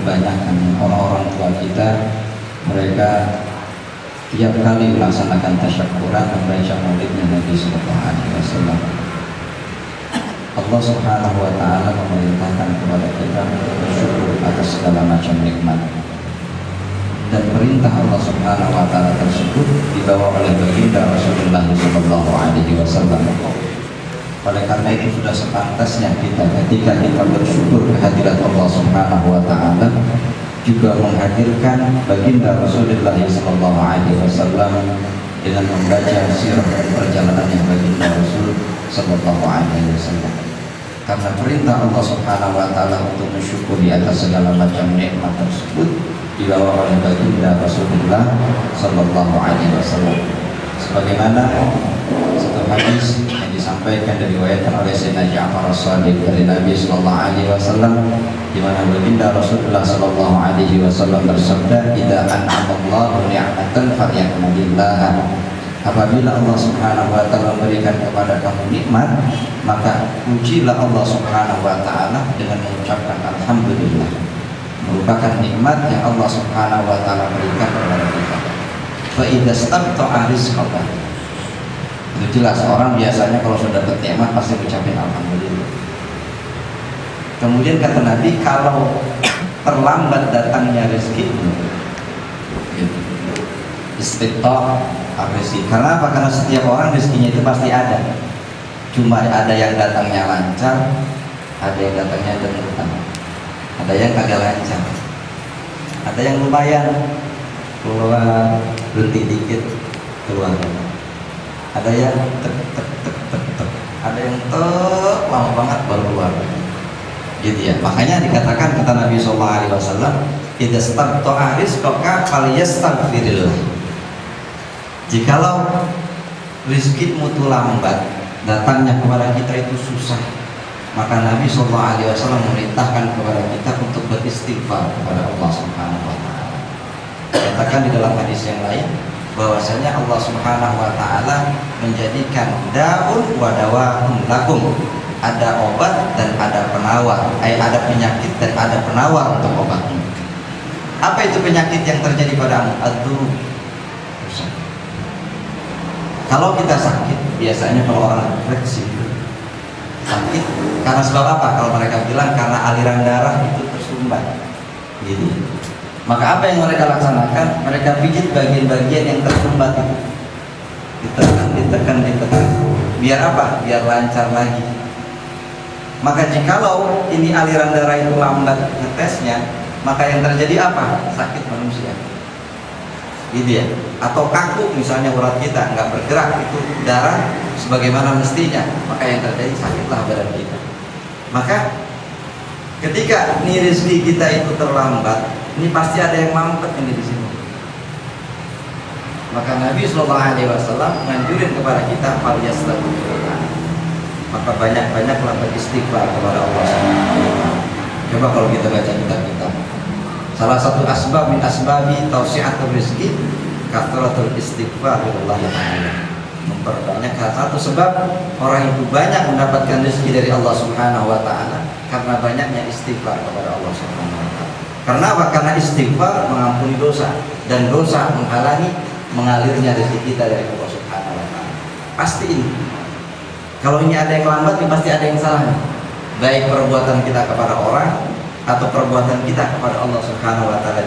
kebanyakan orang-orang tua kita, mereka tiap kali melaksanakan tasyakuran membaca maulidnya Nabi Sallallahu Alaihi Wasallam. Allah Subhanahu Wa Taala memerintahkan kepada kita untuk bersyukur atas segala macam nikmat, dan perintah Allah Subhanahu Wa Taala tersebut dibawa oleh baginda Rasulullah Sallallahu Alaihi Wasallam. Oleh karena itu sudah sepantasnya kita ketika kita bersyukur kehadirat Allah Subhanahu Wa Taala juga menghadirkan baginda Rasulullah Sallallahu Alaihi Wasallam dengan membaca sirah dan perjalanannya baginda Rasul Sallallahu Alaihi Wasallam. Karena perintah Allah Subhanahu Wa Taala untuk mensyukuri atas segala macam nikmat tersebut dibawa oleh baginda Rasulullah Sallallahu Alaihi Wasallam. Sebagaimana satu hadis yang disampaikan dan diriwayatkan oleh Sayyidina Ja'far As-Shadiq dari Nabi Sallallahu Alaihi Wasallam, di mana baginda Rasulullah Sallallahu Alaihi Wasallam bersabda, "Idza an'amallahu ni'matan falyahmadillah." Apabila Allah Subhanahu Wa Taala memberikan kepada kamu nikmat, maka pujilah Allah Subhanahu Wa Taala dengan mengucapkan alhamdulillah. Merupakan nikmat yang Allah Subhanahu Wa Taala berikan kepada kita. Fa idza stamta'a rizqaka. Itu jelas orang biasanya kalau sudah dapat nikmat pasti ucapin alhamdulillah. Kemudian kata Nabi, kalau terlambat datangnya rezekimu, istiqta' rezeki. Karena apa? Karena setiap orang rezekinya itu pasti ada. Cuma ada yang datangnya lancar, ada yang datangnya dengan ada yang kagak lancar, ada yang lumayan keluar berhenti dikit keluar, ada yang tek, ada yang lama banget baru keluar, gitu ya. Makanya dikatakan kata Nabi Sallallahu Alaihi Wasallam, idza stamta'a rizqaka falyastaghfirillah. Jikalau rizkimu itu lambat datangnya kepada kita itu susah, maka Nabi Sallallahu Alaihi Wasallam memerintahkan kepada kita untuk beristighfar kepada Allah Subhanahu Wa Taala. Katakan di dalam hadis yang lain bahwasanya Allah Subhanahu Wa Taala menjadikan daun wa dawaun lakum, ada obat dan ada penawar, ada penyakit dan ada penawar untuk obatnya. Apa itu penyakit yang terjadi padamu? Adzunub. Kalau kita sakit, biasanya kalau orang refleksi sakit karena sebab apa? Kalau mereka bilang karena aliran darah itu tersumbat. Jadi, maka apa yang mereka laksanakan? Mereka pijit bagian-bagian yang tersumbat itu, ditekan. Biar apa? Biar lancar lagi. Maka jikalau ini aliran darah itu lambat ngetesnya, maka yang terjadi apa? Sakit manusia. Gitu ya. Atau kaku misalnya urat kita nggak bergerak, itu darah sebagaimana mestinya, maka yang terjadi sakitlah badan kita. Maka ketika ini rezeki kita itu terlambat, ini pasti ada yang mampet ini di sini. Maka Nabi Sallallahu Alaihi Wasallam menganjurin kepada kita falyastaghfirullah. Maka banyak-banyaklah beristighfar kepada Allah Subhanahu wa Ta'ala. Coba kalau kita baca kitab-kitab, salah satu asbab min asbabi tausi'atul rizki kathratul istighfar Allah Ta'ala. Memperbanyak, satu sebab orang itu banyak mendapatkan rezeki dari Allah Subhanahu Wa Ta'ala karena banyaknya istighfar kepada Allah Subhanahu Wa Ta'ala. Karena apa? Karena istighfar mengampuni dosa, dan dosa menghalangi mengalirnya rezeki kita dari Allah Subhanahu Wa Ta'ala. Pasti ini. Kalau ini ada yang lambat, ini pasti ada yang salah. Baik perbuatan kita kepada orang atau perbuatan kita kepada Allah Subhanahu Wa Ta'ala.